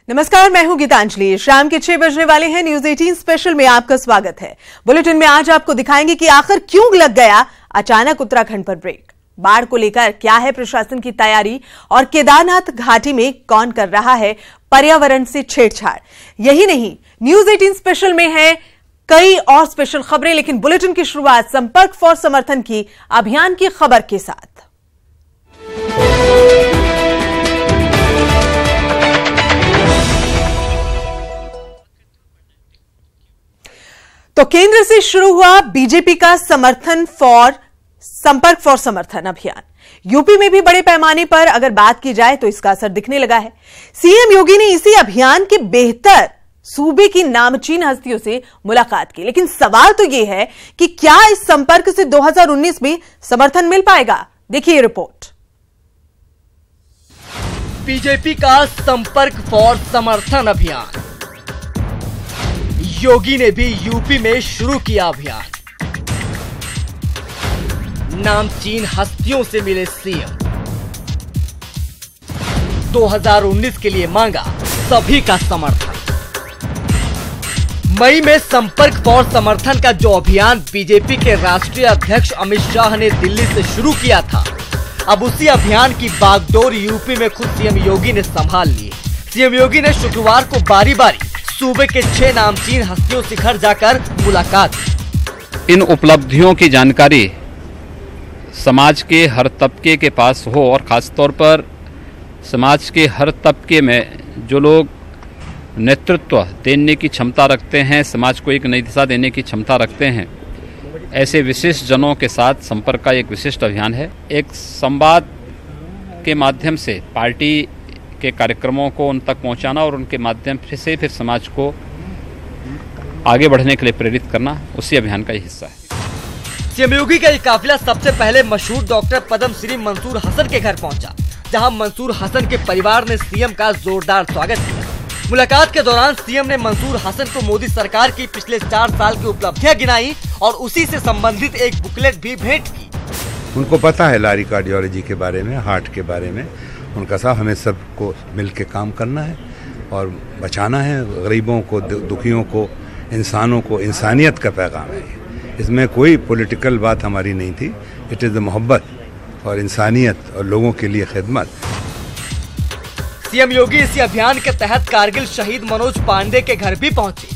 नमस्कार, मैं हूं गीतांजलि। शाम के 6 बजने वाले हैं। न्यूज 18 स्पेशल में आपका स्वागत है। बुलेटिन में आज आपको दिखाएंगे कि आखिर क्यों लग गया अचानक उत्तराखंड पर ब्रेक, बाढ़ को लेकर क्या है प्रशासन की तैयारी और केदारनाथ घाटी में कौन कर रहा है पर्यावरण से छेड़छाड़। यही नहीं, न्यूज 18 स्पेशल में है कई और स्पेशल खबरें, लेकिन बुलेटिन की शुरुआत संपर्क फॉर समर्थन की अभियान की खबर के साथ। तो केंद्र से शुरू हुआ बीजेपी का संपर्क फॉर समर्थन अभियान। यूपी में भी बड़े पैमाने पर अगर बात की जाए तो इसका असर दिखने लगा है। सीएम योगी ने इसी अभियान के बेहतर सूबे की नामचीन हस्तियों से मुलाकात की, लेकिन सवाल तो यह है कि क्या इस संपर्क से 2019 में समर्थन मिल पाएगा। देखिए रिपोर्ट। बीजेपी का संपर्क फॉर समर्थन अभियान। योगी ने भी यूपी में शुरू किया अभियान। नामचीन हस्तियों से मिले सीएम। 2019 के लिए मांगा सभी का समर्थन। मई में संपर्क फॉर समर्थन का जो अभियान बीजेपी के राष्ट्रीय अध्यक्ष अमित शाह ने दिल्ली से शुरू किया था, अब उसी अभियान की बागडोर यूपी में खुद सीएम योगी ने संभाल ली। सीएम योगी ने शुक्रवार को बारी बारी सूबे के 6 नामचीन हस्तियों से घर जाकर मुलाकात। इन उपलब्धियों की जानकारी समाज के हर तबके के पास हो और खासतौर पर समाज के हर तबके में जो लोग नेतृत्व देने की क्षमता रखते हैं, समाज को एक नई दिशा देने की क्षमता रखते हैं, ऐसे विशिष्ट जनों के साथ संपर्क का एक विशिष्ट अभियान है। एक संवाद के माध्यम से पार्टी के कार्यक्रमों को उन तक पहुंचाना और उनके माध्यम से फिर समाज को आगे बढ़ने के लिए प्रेरित करना, उसी अभियान का ही हिस्सा है। सीएम योगी का ये काफिला सबसे पहले मशहूर डॉक्टर पद्मश्री मंसूर हसन के घर पहुंचा, जहां मंसूर हसन के परिवार ने सीएम का जोरदार स्वागत किया। मुलाकात के दौरान सीएम ने मंसूर हसन को मोदी सरकार की पिछले 4 साल की उपलब्धियां गिनाई और उसी से संबंधित एक बुकलेट भी भेंट की। उनको पता है लारी कार्डियोलॉजी के बारे में, हार्ट के बारे में। उनका साहब हमें सबको मिल के काम करना है और बचाना है गरीबों को, दुखियों को, इंसानों को। इंसानियत का पैगाम है। इसमें कोई पॉलिटिकल बात हमारी नहीं थी। इट इज़ द मोहब्बत और इंसानियत और लोगों के लिए खिदमत। सीएम योगी इसी अभियान के तहत कारगिल शहीद मनोज पांडे के घर भी पहुंचे,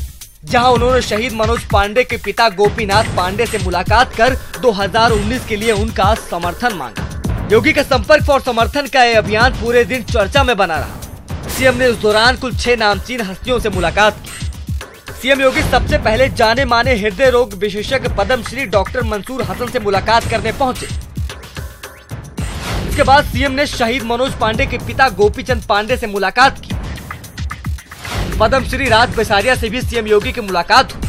जहां उन्होंने शहीद मनोज पांडे के पिता गोपीनाथ पांडे से मुलाकात कर 2019 के लिए उनका समर्थन मांगा। योगी के संपर्क फॉर समर्थन का यह अभियान पूरे दिन चर्चा में बना रहा। सीएम ने उस दौरान कुल 6 नामचीन हस्तियों से मुलाकात की। सीएम योगी सबसे पहले जाने माने हृदय रोग विशेषज्ञ पद्मश्री डॉक्टर मंसूर हसन से मुलाकात करने पहुंचे। इसके बाद सीएम ने शहीद मनोज पांडे के पिता गोपीचंद पांडे से मुलाकात की। पद्मश्री राज बिसारिया से भी सीएम योगी की मुलाकात हुई।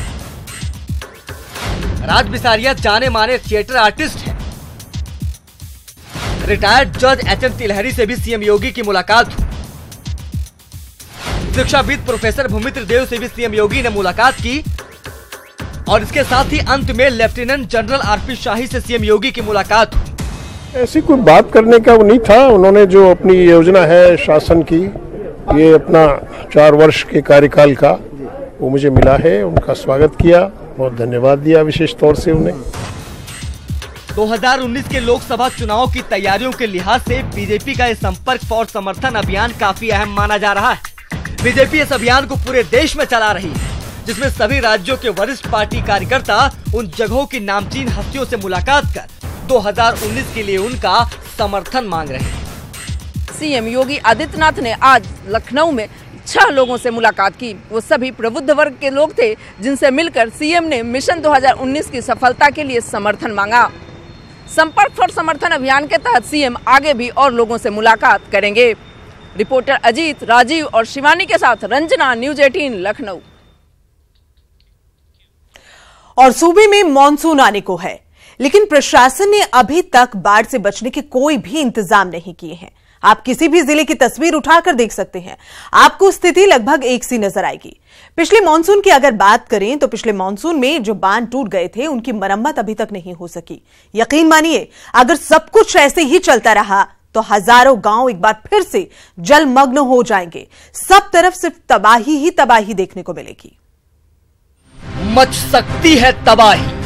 राज बिसारिया जाने माने थिएटर आर्टिस्ट है। रिटायर्ड जज एचएन तिलहरी से भी सीएम योगी की मुलाकात हुई। शिक्षाविद प्रोफेसर भूमित्र देव से भी सीएम योगी ने मुलाकात की और इसके साथ ही अंत में लेफ्टिनेंट जनरल आरपी शाही से सीएम योगी की मुलाकात हुई। ऐसी कोई बात करने का वो नहीं था। उन्होंने जो अपनी योजना है शासन की, ये अपना 4 वर्ष के कार्यकाल का, वो मुझे मिला है। उनका स्वागत किया, बहुत धन्यवाद दिया विशेष तौर से उन्हें। 2019 के लोकसभा चुनाव की तैयारियों के लिहाज से बीजेपी का यह संपर्क फॉर समर्थन अभियान काफी अहम माना जा रहा है। बीजेपी इस अभियान को पूरे देश में चला रही है, जिसमें सभी राज्यों के वरिष्ठ पार्टी कार्यकर्ता उन जगहों की नामचीन हस्तियों से मुलाकात कर 2019 के लिए उनका समर्थन मांग रहे हैं। सीएम योगी आदित्यनाथ ने आज लखनऊ में 6 लोगों से मुलाकात की। वो सभी प्रबुद्ध वर्ग के लोग थे, जिनसे मिलकर सीएम ने मिशन 2019 की सफलता के लिए समर्थन मांगा। संपर्क फॉर समर्थन अभियान के तहत सीएम आगे भी और लोगों से मुलाकात करेंगे। रिपोर्टर अजीत, राजीव और शिवानी के साथ रंजना, न्यूज 18 लखनऊ। और सूबे में मॉनसून आने को है, लेकिन प्रशासन ने अभी तक बाढ़ से बचने के कोई भी इंतजाम नहीं किए हैं। आप किसी भी जिले की तस्वीर उठाकर देख सकते हैं, आपको स्थिति लगभग एक सी नजर आएगी। पिछले मॉनसून की अगर बात करें तो पिछले मॉनसून में जो बांध टूट गए थे, उनकी मरम्मत अभी तक नहीं हो सकी। यकीन मानिए, अगर सब कुछ ऐसे ही चलता रहा तो हजारों गांव एक बार फिर से जलमग्न हो जाएंगे। सब तरफ सिर्फ तबाही ही तबाही देखने को मिलेगी। मच सकती है तबाही।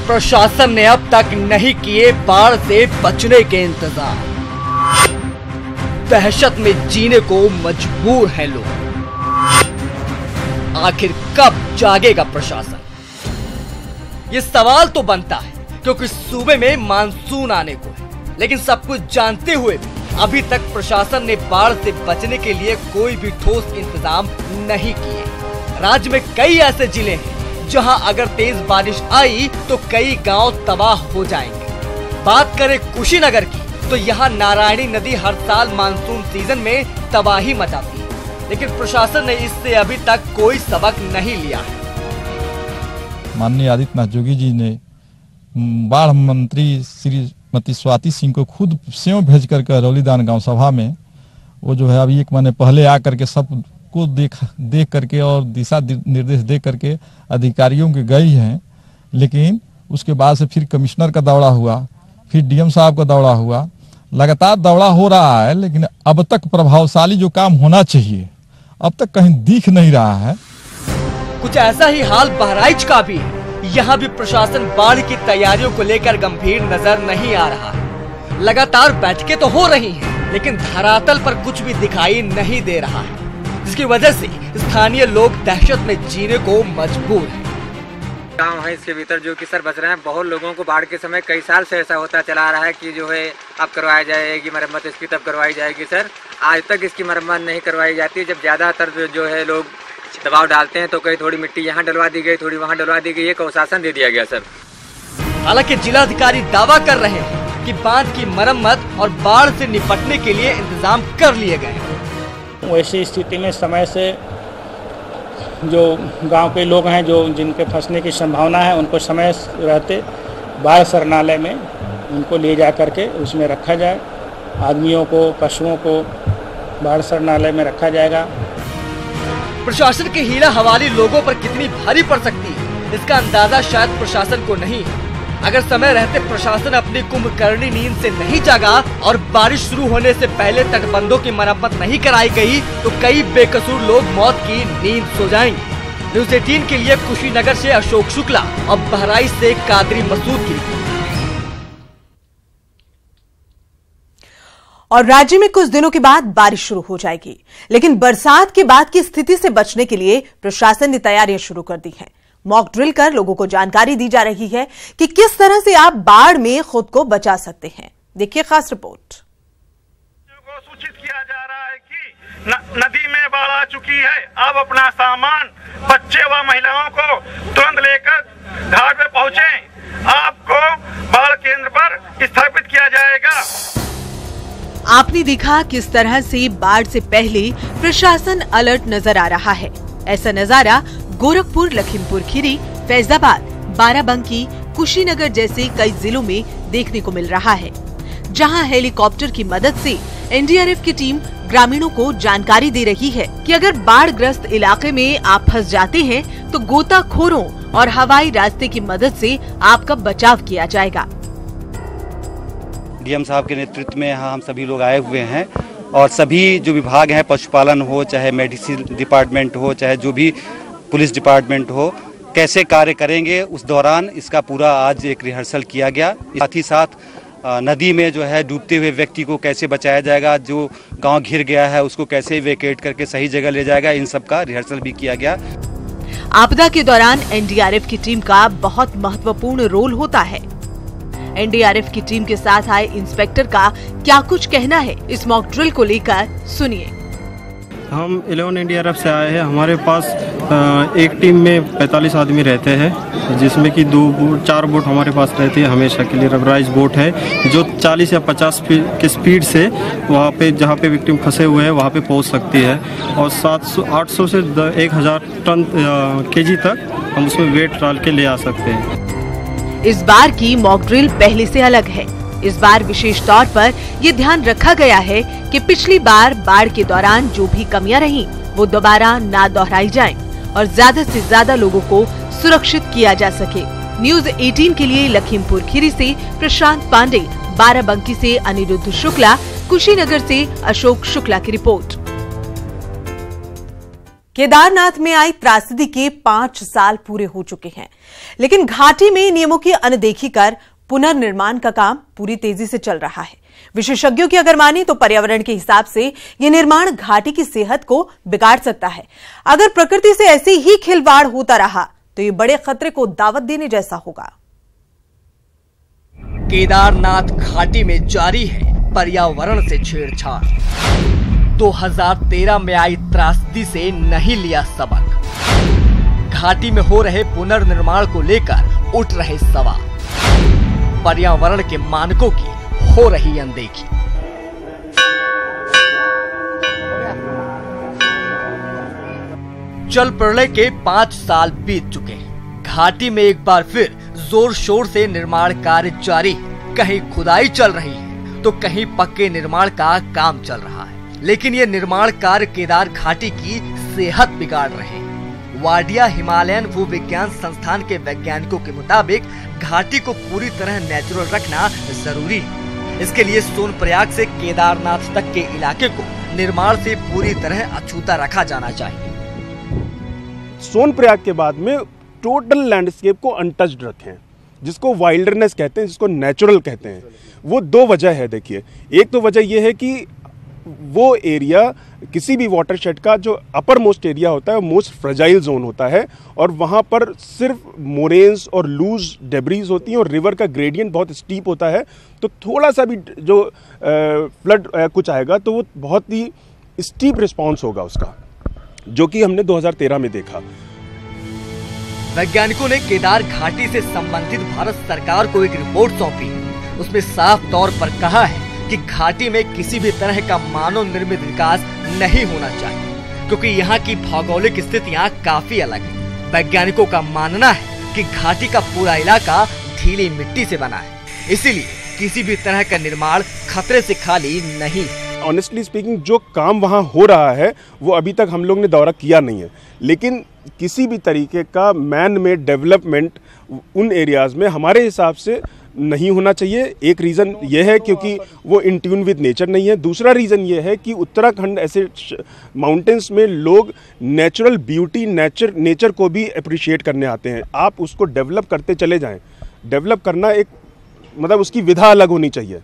प्रशासन ने अब तक नहीं किए बाढ़ से बचने के इंतजाम। दहशत में जीने को मजबूर हैं लोग। आखिर कब जागेगा प्रशासन? ये सवाल तो बनता है क्योंकि सूबे में मानसून आने को है, लेकिन सब कुछ जानते हुए भी अभी तक प्रशासन ने बाढ़ से बचने के लिए कोई भी ठोस इंतजाम नहीं किए। राज्य में कई ऐसे जिले हैं जहां अगर तेज बारिश आई तो कई गांव तबाह हो जाएंगे। बात करें कुशीनगर की तो यहां नारायणी नदी हर साल मानसून सीजन में तबाही मचाती है, लेकिन प्रशासन ने इससे अभी तक कोई सबक नहीं लिया है। माननीय आदित्यनाथ जोगी जी ने बाढ़ मंत्री श्रीमती स्वाति सिंह को खुद सेव भेज करके रौलीदान गांव सभा में वो जो है अभी 1 महीने पहले आकर के सब को देख करके और दिशा निर्देश दे करके अधिकारियों के गई हैं, लेकिन उसके बाद से फिर कमिश्नर का दौरा हुआ, फिर डीएम साहब का दौरा हुआ, लगातार दौरा हो रहा है, लेकिन अब तक प्रभावशाली जो काम होना चाहिए अब तक कहीं दिख नहीं रहा है। कुछ ऐसा ही हाल बहराइच का भी है। यहाँ भी प्रशासन बाढ़ की तैयारियों को लेकर गंभीर नजर नहीं आ रहा है। लगातार बैठकें तो हो रही हैं, लेकिन धरातल पर कुछ भी दिखाई नहीं दे रहा है, जिसकी वजह से स्थानीय लोग दहशत में जीने को मजबूर हैं। गाँव है इसके भीतर जो कि सर बच रहे हैं। बहुत लोगों को बाढ़ के समय कई साल से ऐसा होता चला आ रहा है कि जो है अब करवाई जाएगी मरम्मत, इसकी तब करवाई जाएगी। सर आज तक इसकी मरम्मत नहीं करवाई जाती। जब ज्यादातर जो है लोग दबाव डालते हैं तो कहीं थोड़ी मिट्टी यहाँ डलवा दी गई, थोड़ी वहाँ डलवा दी गई, एक आश्वासन दे दिया गया सर। हालांकि जिलाधिकारी दावा कर रहे हैं कि बांध की मरम्मत और बाढ़ से निपटने के लिए इंतजाम कर लिए गए हैं। वैसी स्थिति में समय से जो गांव के लोग हैं जो जिनके फंसने की संभावना है उनको समय रहते बाढ़ शरणालय में उनको ले जा करके उसमें रखा जाए। आदमियों को, पशुओं को बाढ़ शरणालय में रखा जाएगा। प्रशासन की हीरा हवाली लोगों पर कितनी भारी पड़ सकती है, इसका अंदाजा शायद प्रशासन को नहीं है। अगर समय रहते प्रशासन अपनी कुंभकर्णी नींद से नहीं जागा और बारिश शुरू होने से पहले तटबंधों की मरम्मत नहीं कराई गई तो कई बेकसूर लोग मौत की नींद सो जाएंगे। न्यूज़ 18 के लिए कुशीनगर से अशोक शुक्ला और बहराइच से कादरी मसूद की। और राज्य में कुछ दिनों के बाद बारिश शुरू हो जाएगी, लेकिन बरसात के बाद की स्थिति से बचने के लिए प्रशासन ने तैयारियां शुरू कर दी हैं। मॉक ड्रिल कर लोगों को जानकारी दी जा रही है कि किस तरह से आप बाढ़ में खुद को बचा सकते हैं। देखिए खास रिपोर्ट। सूचित किया जा रहा है कि नदी में बाढ़ आ चुकी है। अब अपना सामान, बच्चे व महिलाओं को तुरंत लेकर घाट पे पहुंचे। आपको बाढ़ केंद्र पर स्थापित किया जाएगा। आपने देखा किस तरह से बाढ़ से पहले प्रशासन अलर्ट नजर आ रहा है। ऐसा नजारा गोरखपुर, लखीमपुर खीरी, फैजाबाद, बाराबंकी, कुशीनगर जैसे कई जिलों में देखने को मिल रहा है, जहां हेलीकॉप्टर की मदद से एनडीआरएफ की टीम ग्रामीणों को जानकारी दे रही है कि अगर बाढ़ ग्रस्त इलाके में आप फंस जाते हैं तो गोताखोरों और हवाई रास्ते की मदद से आपका बचाव किया जाएगा। डीएम साहब के नेतृत्व में यहाँ हम सभी लोग आए हुए हैं और सभी जो विभाग हैं, पशुपालन हो, चाहे मेडिसिन डिपार्टमेंट हो, चाहे जो भी पुलिस डिपार्टमेंट हो, कैसे कार्य करेंगे उस दौरान इसका पूरा आज एक रिहर्सल किया गया। साथ ही साथ नदी में जो है डूबते हुए व्यक्ति को कैसे बचाया जाएगा, जो गांव घिर गया है उसको कैसे वेकेट करके सही जगह ले जाएगा, इन सब का रिहर्सल भी किया गया। आपदा के दौरान एनडीआरएफ की टीम का बहुत महत्वपूर्ण रोल होता है। एनडीआरएफ की टीम के साथ आए इंस्पेक्टर का क्या कुछ कहना है इस मॉक ड्रिल को लेकर, सुनिए। हम 11 एनडीआरएफ से आए हैं। हमारे पास एक टीम में 45 आदमी रहते हैं, जिसमें कि 4 बोट हमारे पास रहती है हमेशा के लिए। रबराइज बोट है जो 40 या 50 की स्पीड से वहाँ पे जहाँ पे विक्टिम फंसे हुए हैं वहाँ पे पहुँच सकती है, और 800 से 1000 टन केजी तक हम उसमें वेट डाल के ले आ सकते हैं। इस बार की मॉक ड्रिल पहले से अलग है। इस बार विशेष तौर पर ये ध्यान रखा गया है कि पिछली बार बाढ़ के दौरान जो भी कमियां रहीं वो दोबारा ना दोहराई जाएं और ज्यादा से ज्यादा लोगों को सुरक्षित किया जा सके। न्यूज़ 18 के लिए लखीमपुर खीरी से प्रशांत पांडे, बाराबंकी से अनिरुद्ध शुक्ला, कुशीनगर से अशोक शुक्ला की रिपोर्ट। केदारनाथ में आई त्रासदी के 5 साल पूरे हो चुके हैं, लेकिन घाटी में नियमों की अनदेखी कर पुनर्निर्माण का काम पूरी तेजी से चल रहा है। विशेषज्ञों की अगर माने तो पर्यावरण के हिसाब से ये निर्माण घाटी की सेहत को बिगाड़ सकता है। अगर प्रकृति से ऐसे ही खिलवाड़ होता रहा तो ये बड़े खतरे को दावत देने जैसा होगा। केदारनाथ घाटी में जारी है पर्यावरण से छेड़छाड़। 2013 में आई त्रासदी से नहीं लिया सबक। घाटी में हो रहे पुनर्निर्माण को लेकर उठ रहे सवाल। पर्यावरण के मानकों की हो रही अनदेखी। जल प्रलय के 5 साल बीत चुके हैं। घाटी में एक बार फिर जोर शोर से निर्माण कार्य जारी है। कहीं खुदाई चल रही है तो कहीं पक्के निर्माण का काम चल रहा है, लेकिन ये निर्माण कार्य केदार घाटी की सेहत बिगाड़ रहे हैं। वाडिया हिमालयन भूविज्ञान संस्थान के वैज्ञानिकों के मुताबिक घाटी को पूरी तरह नेचुरल रखना जरूरी है। इसके लिए सोनप्रयाग से केदारनाथ तक के इलाके को निर्माण से पूरी तरह अछूता रखा जाना चाहिए। सोनप्रयाग के बाद में टोटल लैंडस्केप को अनटच्ड रखें, जिसको वाइल्डनेस कहते हैं, जिसको नेचुरल कहते हैं। वो 2 वजह है। देखिए, एक तो वजह यह है कि वो एरिया किसी भी वाटरशेड का जो अपर मोस्ट एरिया होता है, मोस्ट फ्रेजाइल जोन होता है, और वहाँ पर सिर्फ मोरेन्स और लूज डेब्रीज होती हैं और रिवर का ग्रेडियंट बहुत स्टीप होता है। तो थोड़ा सा भी जो फ्लड कुछ आएगा तो वो बहुत ही स्टीप रिस्पॉन्स होगा उसका, जो कि हमने 2013 में देखा। वैज्ञानिकों ने केदार घाटी से संबंधित भारत सरकार को एक रिपोर्ट सौंपी। उसमें साफ तौर पर कहा है कि घाटी में किसी भी तरह का मानव निर्मित विकास नहीं होना चाहिए, क्योंकि यहाँ की भौगोलिक स्थितियाँ काफी अलग है। वैज्ञानिकों का मानना है कि घाटी का पूरा इलाका ढीली मिट्टी से बना है, इसीलिए किसी भी तरह का निर्माण खतरे से खाली नहीं। ऑनेस्टली स्पीकिंग, जो काम वहाँ हो रहा है वो अभी तक हम लोग ने दौरा किया नहीं है, लेकिन किसी भी तरीके का मैन मेड डेवलपमेंट उन एरियाज में हमारे हिसाब से नहीं होना चाहिए। एक रीज़न ये है क्योंकि वो इन ट्यून विद नेचर नहीं है। दूसरा रीज़न ये है कि उत्तराखंड ऐसे माउंटेन्स में लोग नेचुरल ब्यूटी, नेचर को भी अप्रिशिएट करने आते हैं। आप उसको डेवलप करते चले जाएं। डेवलप करना एक मतलब उसकी विधा अलग होनी चाहिए,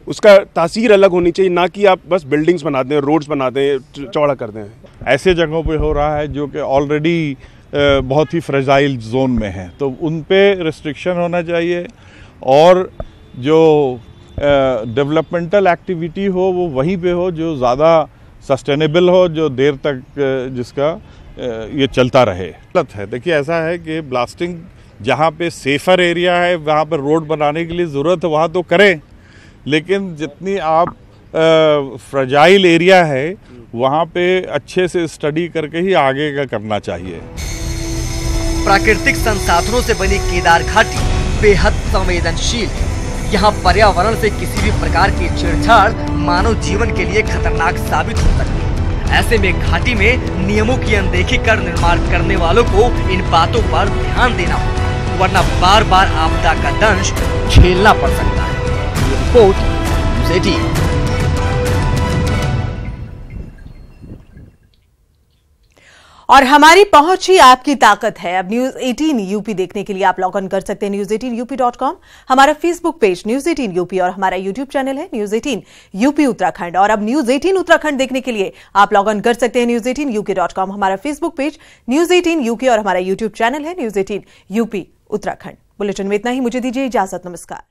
उसका तासीर अलग होनी चाहिए, ना कि आप बस बिल्डिंग्स बना दें, रोड्स बना दें, चौड़ा कर दें। ऐसे जगहों पे हो रहा है जो कि ऑलरेडी बहुत ही फ्रेजाइल जोन में है, तो उन पे रिस्ट्रिक्शन होना चाहिए, और जो डेवलपमेंटल एक्टिविटी हो वो वहीं पे हो जो ज़्यादा सस्टेनेबल हो, जो देर तक जिसका ये चलता रहे। गलत है। देखिए, ऐसा है कि ब्लास्टिंग जहाँ पे सेफर एरिया है वहाँ पर रोड बनाने के लिए ज़रूरत है वहाँ तो करें, लेकिन जितनी आप फ्रेजाइल एरिया है वहाँ पे अच्छे से स्टडी करके ही आगे का करना चाहिए। प्राकृतिक संसाधनों से बनी केदार घाटी बेहद संवेदनशील है। यहाँ पर्यावरण से किसी भी प्रकार की छेड़छाड़ मानव जीवन के लिए खतरनाक साबित हो सकती है। ऐसे में घाटी में नियमों की अनदेखी कर निर्माण करने वालों को इन बातों पर ध्यान देना होगा, वरना बार बार आपदा का दंश झेलना पड़ सकता है। ये रिपोर्ट न्यूज़ 18। और हमारी पहुंच ही आपकी ताकत है। अब न्यूज 18 यूपी देखने के लिए आप लॉग इन कर सकते हैं news18up.com, हमारा फेसबुक पेज न्यूज 18 यूपी और हमारा यूट्यूब चैनल है न्यूज 18 यूपी उत्तराखंड। और अब न्यूज 18 उत्तराखंड देखने के लिए आप लॉग इन कर सकते हैं news18uk.com, हमारा फेसबुक पेज न्यूज 18 यूके और हमारा यूट्यूब चैनल है न्यूज 18 यूपी उत्तराखंड। बुलेटिन में इतना ही, मुझे दीजिए इजाजत, नमस्कार।